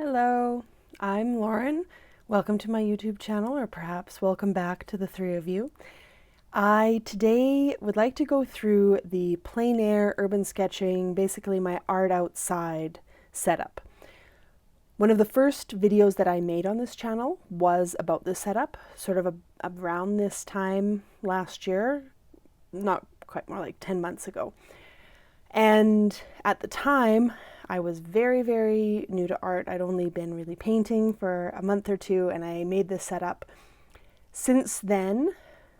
Hello, I'm Lauren. Welcome to my YouTube channel, or perhaps welcome back to the three of you. I today would like to go through the plein air urban sketching, basically my art outside setup. One of the first videos that I made on this channel was about this setup, sort of around this time last year, not quite, more like 10 months ago. And at the time, I was very, very new to art. I'd only been really painting for a month or two, and I made this setup. Since then,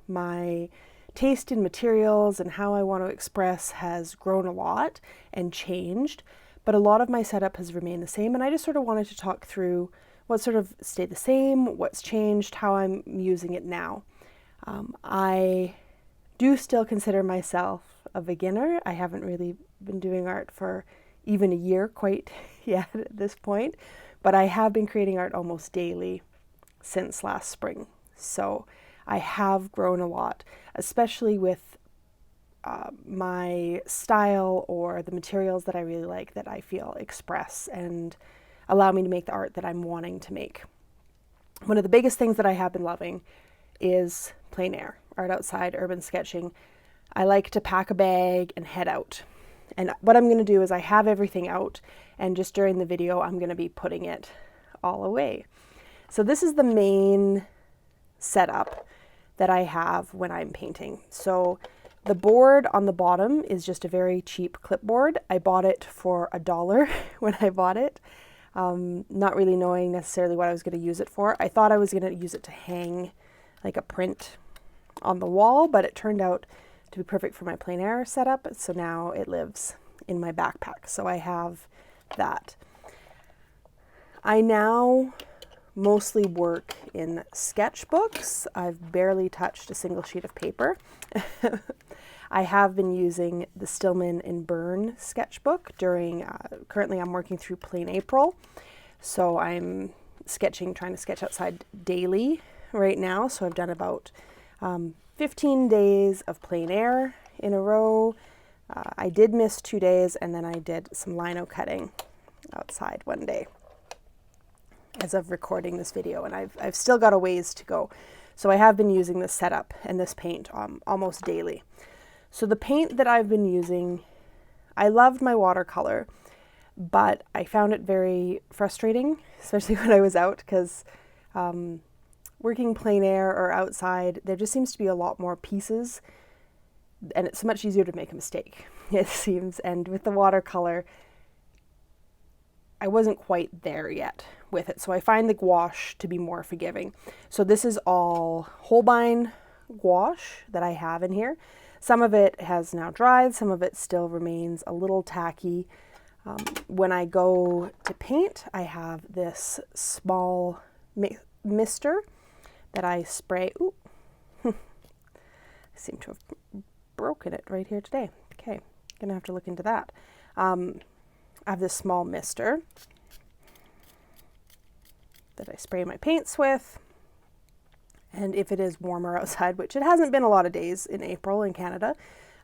my taste in materials and how I want to express has grown a lot and changed, but a lot of my setup has remained the same, and I just sort of wanted to talk through what sort of stayed the same, what's changed, how I'm using it now. I do still consider myself a beginner. I haven't really been doing art for even a year quite yet at this point, but I have been creating art almost daily since last spring. So I have grown a lot, especially with my style or the materials that I really like, that I feel express and allow me to make the art that I'm wanting to make. One of the biggest things that I have been loving is plein air, art outside, urban sketching. I like to pack a bag and head out. And what I'm going to do is I have everything out, and just during the video I'm going to be putting it all away. So this is the main setup that I have when I'm painting. So the board on the bottom is just a very cheap clipboard. I bought it for $1 when I bought it, not really knowing necessarily what I was going to use it for. I thought I was going to use it to hang like a print on the wall, but it turned out to be perfect for my plein air setup. So now it lives in my backpack. So I have that. I now mostly work in sketchbooks. I've barely touched a single sheet of paper. I have been using the Stillman and Burn sketchbook during, currently I'm working through Plain April. So I'm trying to sketch outside daily right now. So I've done about 15 days of plein air in a row. I did miss 2 days, and then I did some lino cutting outside one day as of recording this video, and I've still got a ways to go. So I have been using this setup and this paint almost daily. So the paint that I've been using, I loved my watercolor, but I found it very frustrating, especially when I was out, because working plein air or outside, there just seems to be a lot more pieces, and it's much easier to make a mistake, it seems. And with the watercolor, I wasn't quite there yet with it. So I find the gouache to be more forgiving. So this is all Holbein gouache that I have in here. Some of it has now dried, some of it still remains a little tacky. When I go to paint, I have this small mister that I spray. Ooh, I seem to have broken it right here today. Okay, gonna have to look into that. I have this small mister that I spray my paints with. And if it is warmer outside, which it hasn't been a lot of days in April in Canada,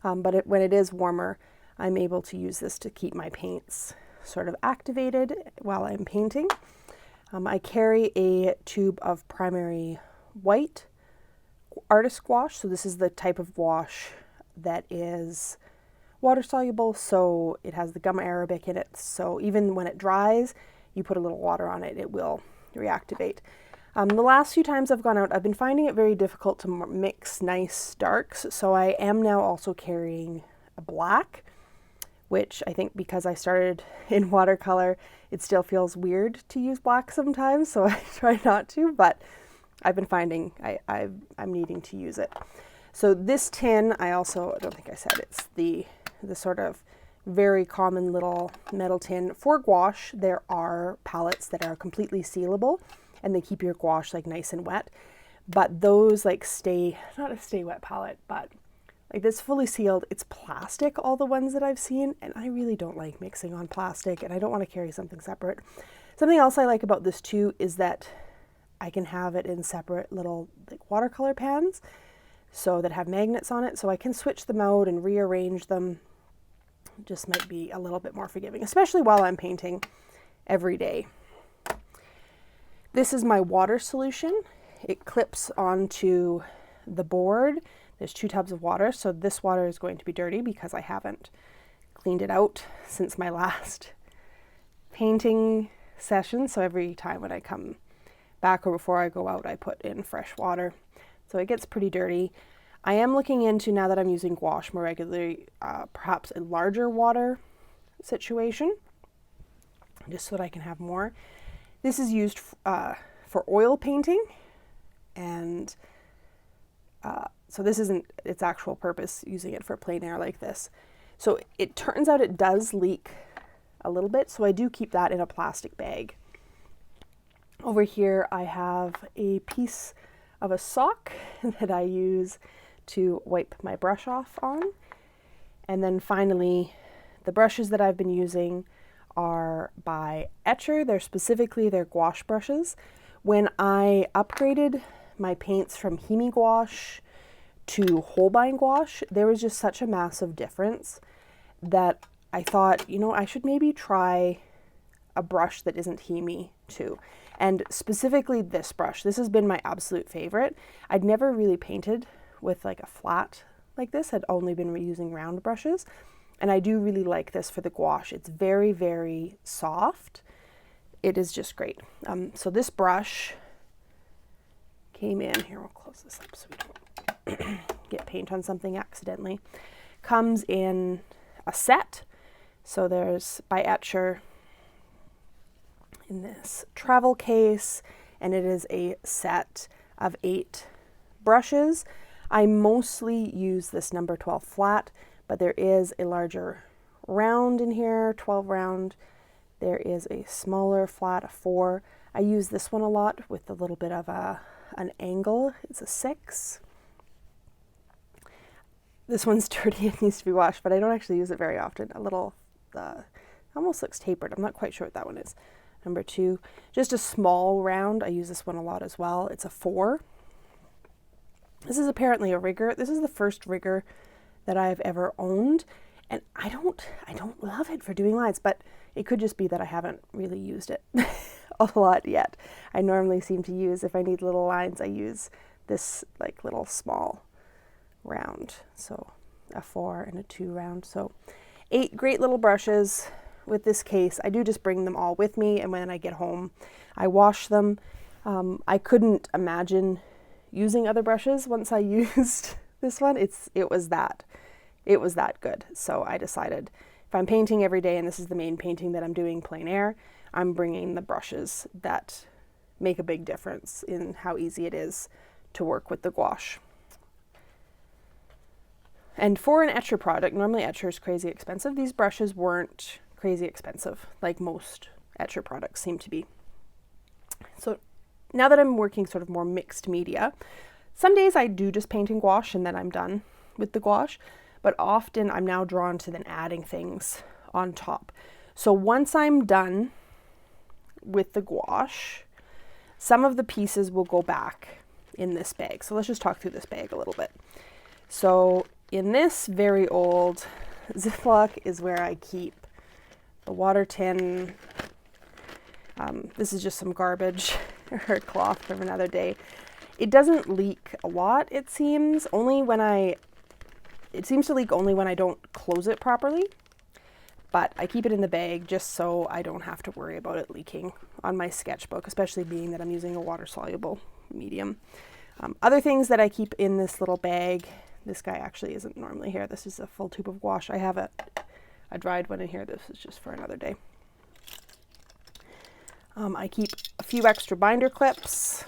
but when it is warmer, I'm able to use this to keep my paints sort of activated while I'm painting. I carry a tube of primary white artist gouache. So this is the type of gouache that is water soluble, so it has the gum arabic in it. So even when it dries, you put a little water on it, it will reactivate. The last few times I've gone out, I've been finding it very difficult to mix nice darks. So I am now also carrying a black, which I think because I started in watercolor, it still feels weird to use black sometimes. So I try not to, but I've been finding I'm needing to use it. So this tin, I don't think I said, it's the sort of very common little metal tin. For gouache, there are palettes that are completely sealable, and they keep your gouache like nice and wet. But those like not a stay wet palette, but like this fully sealed, it's plastic, all the ones that I've seen, and I really don't like mixing on plastic, and I don't want to carry something separate. Something else I like about this too is that I can have it in separate little like watercolor pans, so that have magnets on it, so I can switch them out and rearrange them. Just might be a little bit more forgiving, especially while I'm painting every day. This is my water solution. It clips onto the board. There's 2 tubs of water, so this water is going to be dirty because I haven't cleaned it out since my last painting session. So every time when I come back or before I go out, I put in fresh water. So it gets pretty dirty. I am looking into, now that I'm using gouache more regularly, perhaps a larger water situation, just so that I can have more. This is used for oil painting, and so this isn't its actual purpose, using it for plein air like this. So it turns out it does leak a little bit, so I do keep that in a plastic bag. Over here I have a piece of a sock that I use to wipe my brush off on. And then finally, the brushes that I've been using are by Etcher. They're gouache brushes. When I upgraded my paints from Hemi gouache to Holbein gouache, there was just such a massive difference that I thought, you know, I should maybe try a brush that isn't Hemi too. And specifically this brush. This has been my absolute favorite. I'd never really painted with like a flat like this. I'd only been reusing round brushes. And I do really like this for the gouache. It's very, very soft. It is just great. So this brush came in, here we'll close this up so we don't get paint on something accidentally. Comes in a set. So there's by Etcher in this travel case, and it is a set of 8 brushes. I mostly use this number 12 flat, but there is a larger round in here, 12 round. There is a smaller flat, a 4. I use this one a lot with a little bit of an angle. It's a 6. This one's dirty, it needs to be washed, but I don't actually use it very often. A little, almost looks tapered. I'm not quite sure what that one is. Number 2, just a small round. I use this one a lot as well. It's a 4. This is apparently a rigger. This is the first rigger that I've ever owned, and I don't love it for doing lines, but it could just be that I haven't really used it a lot yet. I normally seem to use, if I need little lines, I use this like little small round. So a 4 and a 2 round. So 8 great little brushes. With this case, I do just bring them all with me, and when I get home, I wash them. I couldn't imagine using other brushes once I used this one. It was that good. So I decided if I'm painting every day, and this is the main painting that I'm doing plein air, I'm bringing the brushes that make a big difference in how easy it is to work with the gouache. And for an Etcher product, normally Etcher is crazy expensive. These brushes weren't crazy expensive like most Etcher products seem to be. So now that I'm working sort of more mixed media, some days I do just paint in gouache and then I'm done with the gouache, but often I'm now drawn to then adding things on top. So once I'm done with the gouache, some of the pieces will go back in this bag. So let's just talk through this bag a little bit. So in this very old Ziploc is where I keep the water tin. This is just some garbage or cloth from another day. It doesn't leak a lot, it seems. It seems to leak only when I don't close it properly. But I keep it in the bag just so I don't have to worry about it leaking on my sketchbook, especially being that I'm using a water-soluble medium. Other things that I keep in this little bag, this guy actually isn't normally here. This is a full tube of gouache. I have a dried one in here. This is just for another day. I keep a few extra binder clips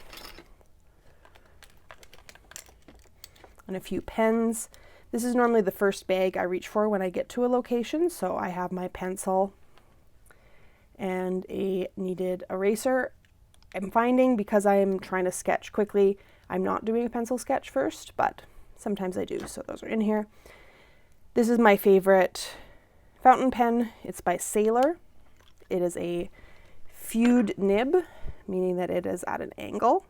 and a few pens. This is normally the first bag I reach for when I get to a location. So I have my pencil and a kneaded eraser. I'm finding because I'm trying to sketch quickly, I'm not doing a pencil sketch first, but sometimes I do. So those are in here. This is my favorite fountain pen. It's by Sailor. It is a fewed nib, meaning that it is at an angle,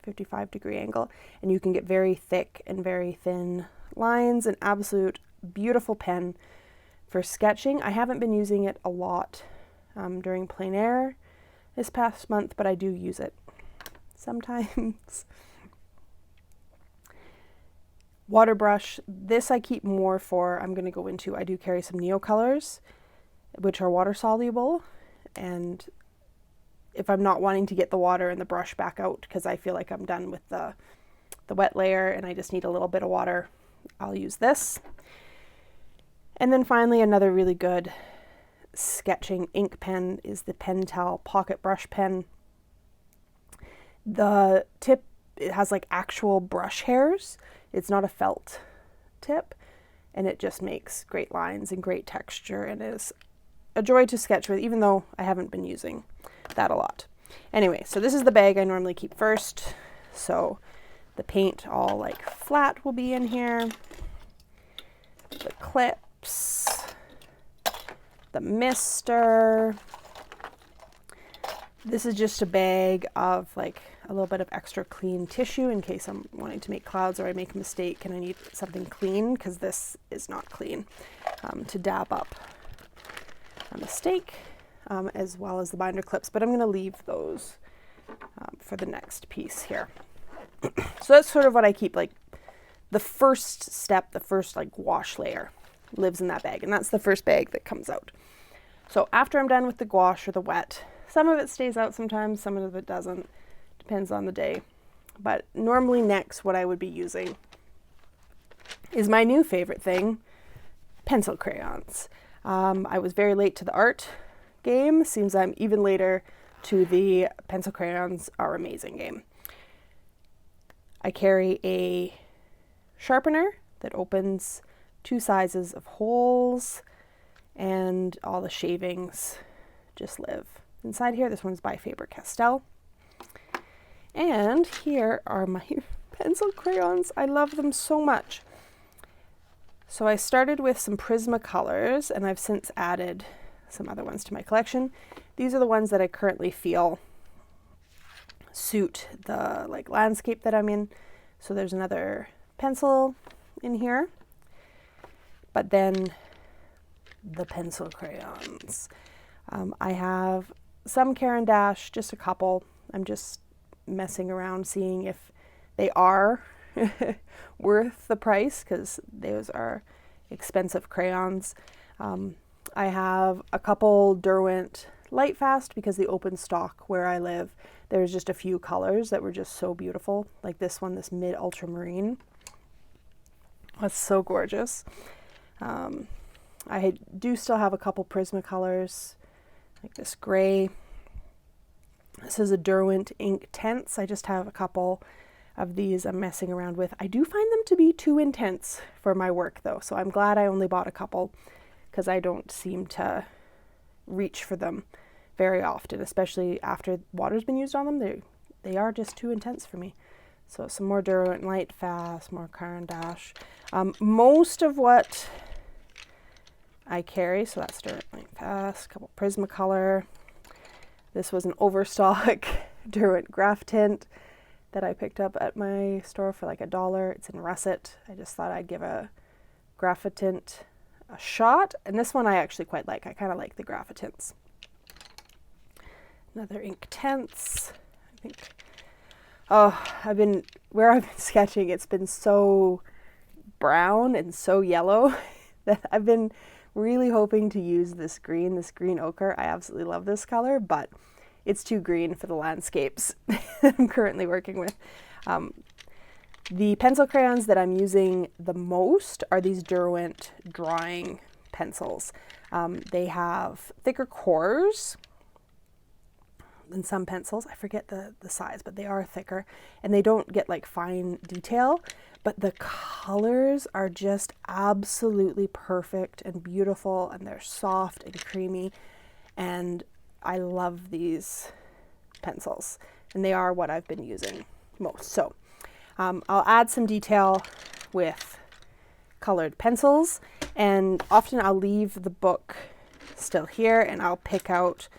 55-degree angle, and you can get very thick and very thin lines. An absolute beautiful pen for sketching. I haven't been using it a lot during plein air this past month, but I do use it sometimes. Water brush, this I keep more for, I'm going to go into, I do carry some Neocolors, which are water soluble, and if I'm not wanting to get the water and the brush back out because I feel like I'm done with the wet layer and I just need a little bit of water, I'll use this. And then finally, another really good sketching ink pen is the Pentel Pocket Brush Pen. The tip, it has like actual brush hairs. It's not a felt tip, and it just makes great lines and great texture, and is a joy to sketch with, even though I haven't been using that a lot. Anyway, so this is the bag I normally keep first. So the paint all like flat will be in here. The clips, the mister. This is just a bag of like a little bit of extra clean tissue in case I'm wanting to make clouds or I make a mistake and I need something clean, because this is not clean, to dab up a mistake, as well as the binder clips, but I'm going to leave those for the next piece here. So that's sort of what I keep, like the first step, the first like wash layer lives in that bag, and that's the first bag that comes out. So after I'm done with the gouache or the wet, some of it stays out sometimes, some of it doesn't, depends on the day. But normally next what I would be using is my new favorite thing, pencil crayons. I was very late to the art game. Seems I'm even later to the pencil crayons are amazing game. I carry a sharpener that opens 2 sizes of holes, and all the shavings just live inside here. This one's by Faber-Castell. And here are my pencil crayons. I love them so much. So I started with some Prismacolors, and I've since added some other ones to my collection. These are the ones that I currently feel suit the like landscape that I'm in. So there's another pencil in here, but then the pencil crayons. I have some Caran d'Ache, just a couple. I'm just messing around, seeing if they are worth the price, because those are expensive crayons. I have a couple Derwent Lightfast, because the open stock where I live, there's just a few colors that were just so beautiful. Like this one, this mid ultramarine. That's so gorgeous. I do still have a couple Prismacolors, like this gray. This is a Derwent Ink Tense. I just have a couple of these I'm messing around with. I do find them to be too intense for my work though, so I'm glad I only bought a couple, because I don't seem to reach for them very often, especially after water's been used on them. They are just too intense for me. So some more Derwent Lightfast, more Caran d'Ache. Most of what I carry, so that's Derwent Lightfast, a couple Prismacolor. This was an overstock Derwent Graph Tint that I picked up at my store for like $1. It's in russet. I just thought I'd give a Graph-Tint a shot, and this one I actually quite like. I kind of like the Graph-Tints. Another Inktense. I think, where I've been sketching, it's been so brown and so yellow that I've been really hoping to use this green ochre. I absolutely love this color, but it's too green for the landscapes that I'm currently working with. The pencil crayons that I'm using the most are these Derwent drawing pencils. They have thicker cores than some pencils. I forget the size, but they are thicker, and they don't get like fine detail, but the colors are just absolutely perfect and beautiful, and they're soft and creamy, and I love these pencils, and they are what I've been using most. So I'll add some detail with colored pencils, and often I'll leave the book still here, and I'll pick out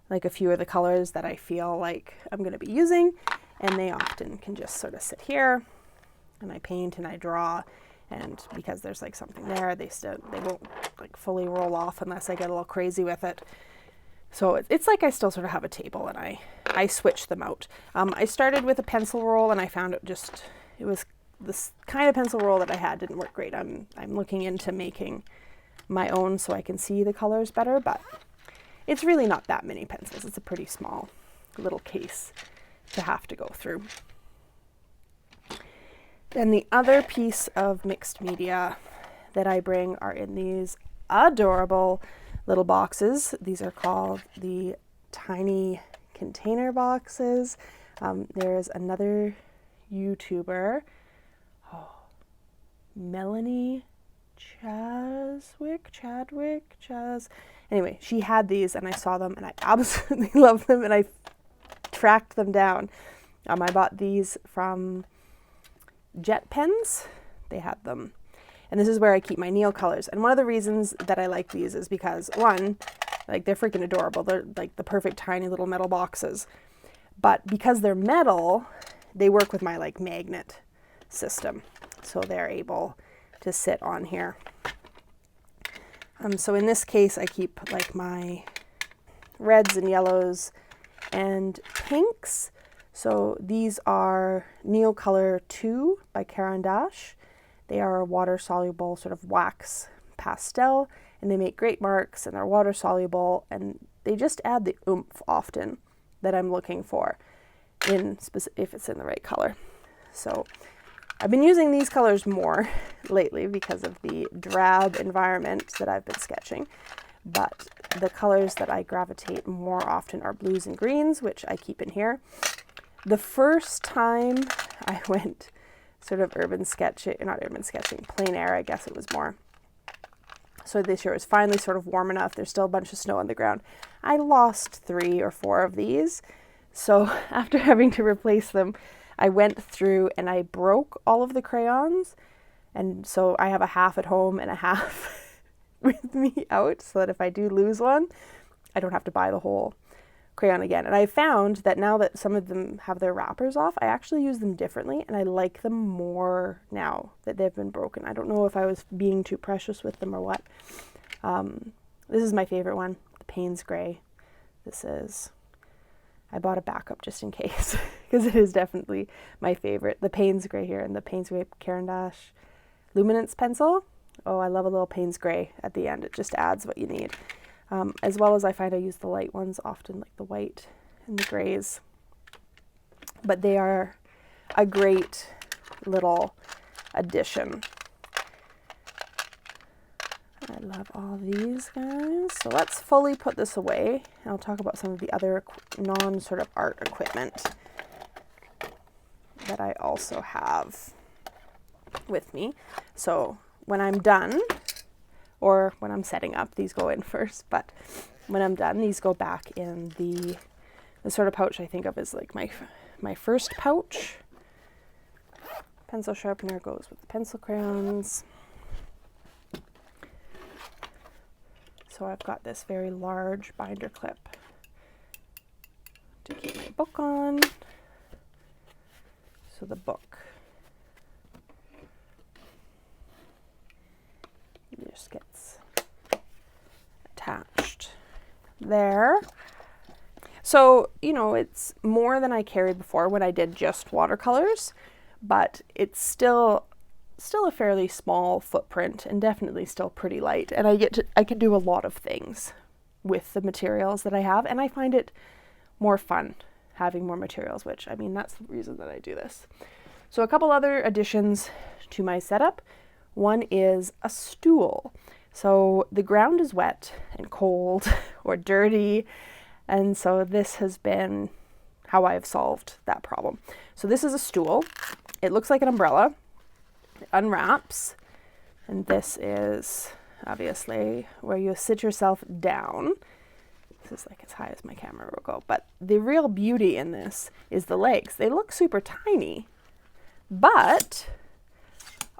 like a few of the colors that I feel like I'm going to be using, and they often can just sort of sit here, and I paint and I draw, and because there's like something there, they won't like fully roll off unless I get a little crazy with it. So it's like I still sort of have a table, and I I switched them out. I started with a pencil roll and I found it was this kind of pencil roll that I had didn't work great. I'm looking into making my own so I can see the colors better, but it's really not that many pencils. It's a pretty small little case to have to go through. Then the other piece of mixed media that I bring are in these adorable little boxes. These are called the tiny container boxes. There's another YouTuber, Melanie Anyway, she had these and I saw them and I absolutely love them and I tracked them down. I bought these from Jet Pens. They had them. And this is where I keep my Neil colors. And one of the reasons that I like these is because, one, like they're freaking adorable. They're like the perfect tiny little metal boxes. But because they're metal, they work with my like magnet system. So they're able to sit on here. So in this case, I keep like my reds and yellows and pinks. So these are Neil Color 2 by Crayons. They are a water-soluble sort of wax pastel, and they make great marks, and they're water-soluble, and they just add the oomph often that I'm looking for if it's in the right color. So I've been using these colors more lately because of the drab environment that I've been sketching, but the colors that I gravitate more often are blues and greens, which I keep in here. The first time I went sort of plein air, I guess it was more. So this year it was finally sort of warm enough. There's still a bunch of snow on the ground. I lost 3 or 4 of these. So after having to replace them, I went through and I broke all of the crayons. And so I have a half at home and a half with me out so that if I do lose one, I don't have to buy the whole crayon again. And I found that now that some of them have their wrappers off, I actually use them differently and I like them more now that they've been broken. I don't know if I was being too precious with them or what. This is my favorite one, the Payne's Gray. I bought a backup just in case because it is definitely my favorite. The Payne's Gray here and the Payne's Gray Crayons Luminance pencil. Oh, I love a little Payne's Gray at the end. It just adds what you need. As well as I find I use the light ones often, like the white and the grays. But they are a great little addition. I love all these guys. So let's fully put this away. And I'll talk about some of the other non-sort of art equipment that I also have with me. So when I'm done, or when I'm setting up, these go in first, but when I'm done, these go back in the sort of pouch I think of as like my first pouch. Pencil sharpener goes with the pencil crayons. So I've got this very large binder clip to keep my book on. So the book just gets attached there. So, you know, it's more than I carried before when I did just watercolors, but it's still a fairly small footprint and definitely still pretty light. And I can do a lot of things with the materials that I have, and I find it more fun having more materials, which, I mean, that's the reason that I do this. So a couple other additions to my setup. One is a stool. So the ground is wet and cold or dirty, and so this has been how I have solved that problem. So this is a stool. It looks like an umbrella. It unwraps, and this is obviously where you sit yourself down. This is like as high as my camera will go, but the real beauty in this is the legs. They look super tiny, but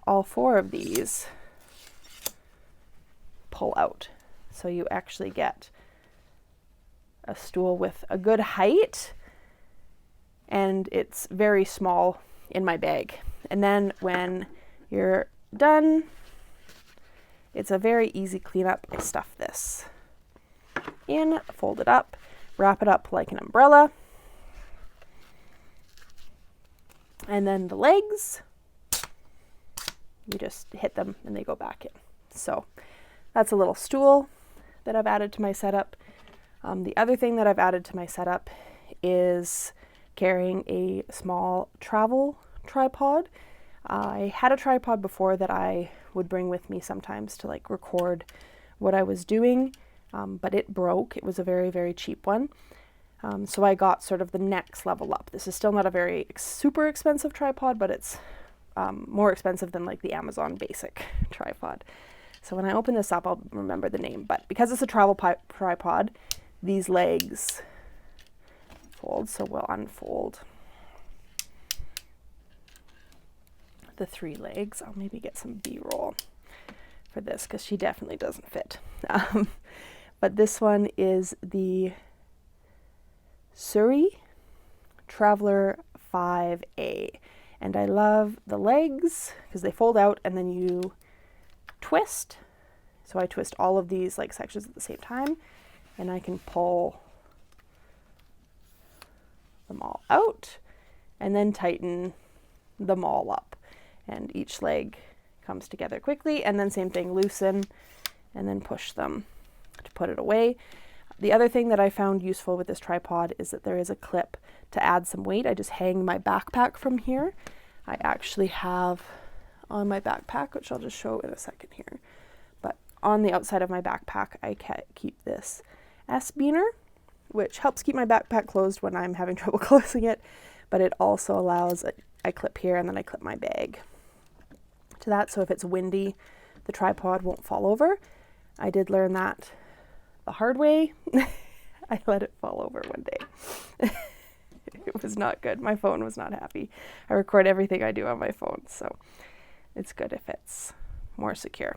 all 4 of these pull out. So you actually get a stool with a good height, and it's very small in my bag. And then when you're done, it's a very easy cleanup. I stuff this in, fold it up, wrap it up like an umbrella, And then the legs, you just hit them and they go back in. So that's a little stool that I've added to my setup. The other thing that I've added to my setup is carrying a small travel tripod. I had a tripod before that I would bring with me sometimes to like record what I was doing, but it broke. It was a very, very cheap one. So I got sort of the next level up. This is still not a very super expensive tripod, but it's more expensive than like the Amazon basic tripod. So when I open this up, I'll remember the name. But because it's a travel tripod, these legs fold. So we'll unfold the 3 legs. I'll maybe get some B-roll for this because she definitely doesn't fit. But this one is the Surrey Traveler 5A. And I love the legs because they fold out and then you twist. So I twist all of these like sections at the same time and I can pull them all out and then tighten them all up. And each leg comes together quickly, and then same thing, loosen and then push them to put it away. The other thing that I found useful with this tripod is that there is a clip to add some weight. I just hang my backpack from here. I actually have on my backpack, which I'll just show in a second here, but on the outside of my backpack, I keep this S-beaner, which helps keep my backpack closed when I'm having trouble closing it, but it also allows, I clip here and then I clip my bag to that, so if it's windy, the tripod won't fall over. I did learn that the hard way. I let it fall over one day. It was not good. My phone was not happy. I record everything I do on my phone, so it's good if it's more secure.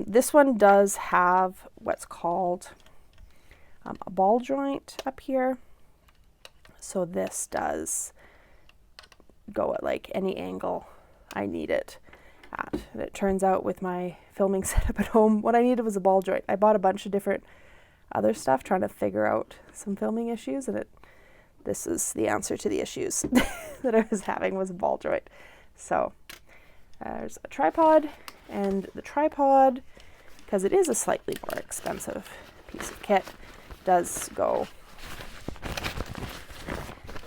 This one does have what's called a ball joint up here. So this does go at like any angle I need it at. And it turns out with my filming setup at home, what I needed was a ball joint. I bought a bunch of different other stuff trying to figure out some filming issues, and this is the answer to the issues that I was having, was a ball joint. So there's a tripod, and the tripod, because it is a slightly more expensive piece of kit, does go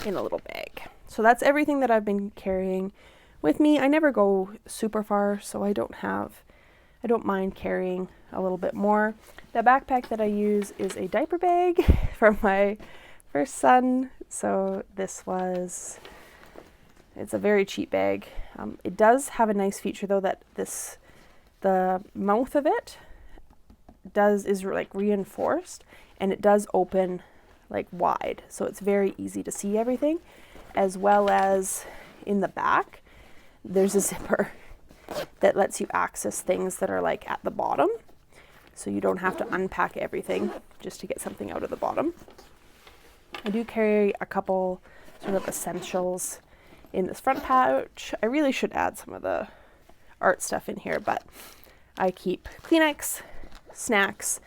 in a little bag. So that's everything that I've been carrying with me. I never go super far, so I don't mind carrying a little bit more. The backpack that I use is a diaper bag from my first son. So it's a very cheap bag. It does have a nice feature though, that the mouth of it is like reinforced, and it does open like wide, so it's very easy to see everything, as well as in the back there's a zipper that lets you access things that are like at the bottom, so you don't have to unpack everything just to get something out of the bottom. I do carry a couple sort of essentials in this front pouch. I really should add some of the art stuff in here, but I keep Kleenex, snacks,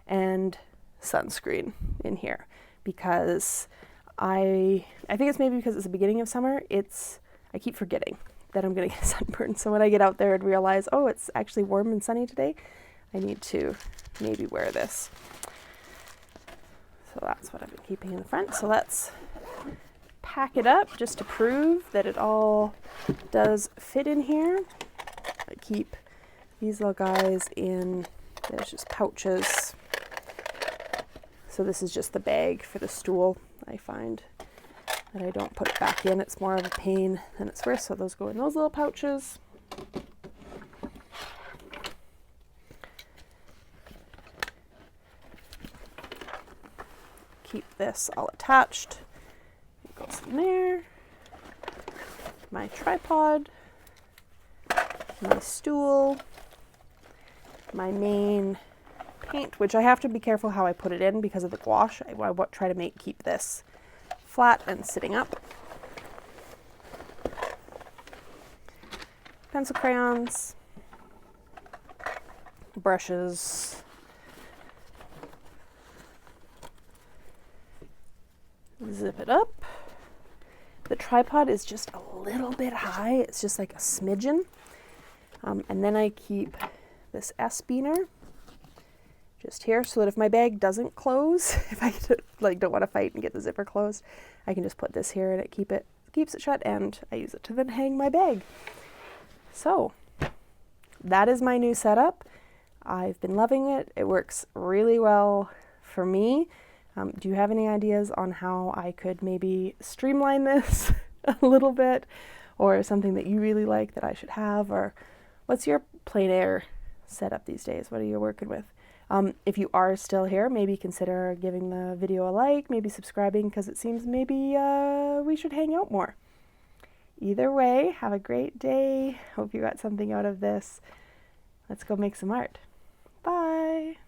and sunscreen in here because I think it's maybe because it's the beginning of summer, I keep forgetting that I'm gonna get sunburned. So when I get out there and realize, oh, it's actually warm and sunny today, I need to maybe wear this. So that's what I've been keeping in the front. So let's pack it up just to prove that it all does fit in here. I keep these little guys in, there's just pouches. So this is just the bag for the stool. I find that I don't put it back in. It's more of a pain than it's worth. So those go in those little pouches. Keep this all attached. It goes in there. My tripod, my stool, my main paint, which I have to be careful how I put it in because of the gouache. I try to keep this flat and sitting up. Pencil crayons, brushes, zip it up. The tripod is just a little bit high. It's just like a smidgen. And then I keep this S-beaner just here so that if my bag doesn't close, if I don't want to fight and get the zipper closed, I can just put this here and it keeps it shut, and I use it to then hang my bag. So that is my new setup. I've been loving it. It works really well for me. Do you have any ideas on how I could maybe streamline this a little bit, or something that you really like that I should have? Or what's your plein air setup these days? What are you working with? If you are still here, maybe consider giving the video a like, maybe subscribing, because it seems maybe we should hang out more. Either way, have a great day. Hope you got something out of this. Let's go make some art. Bye.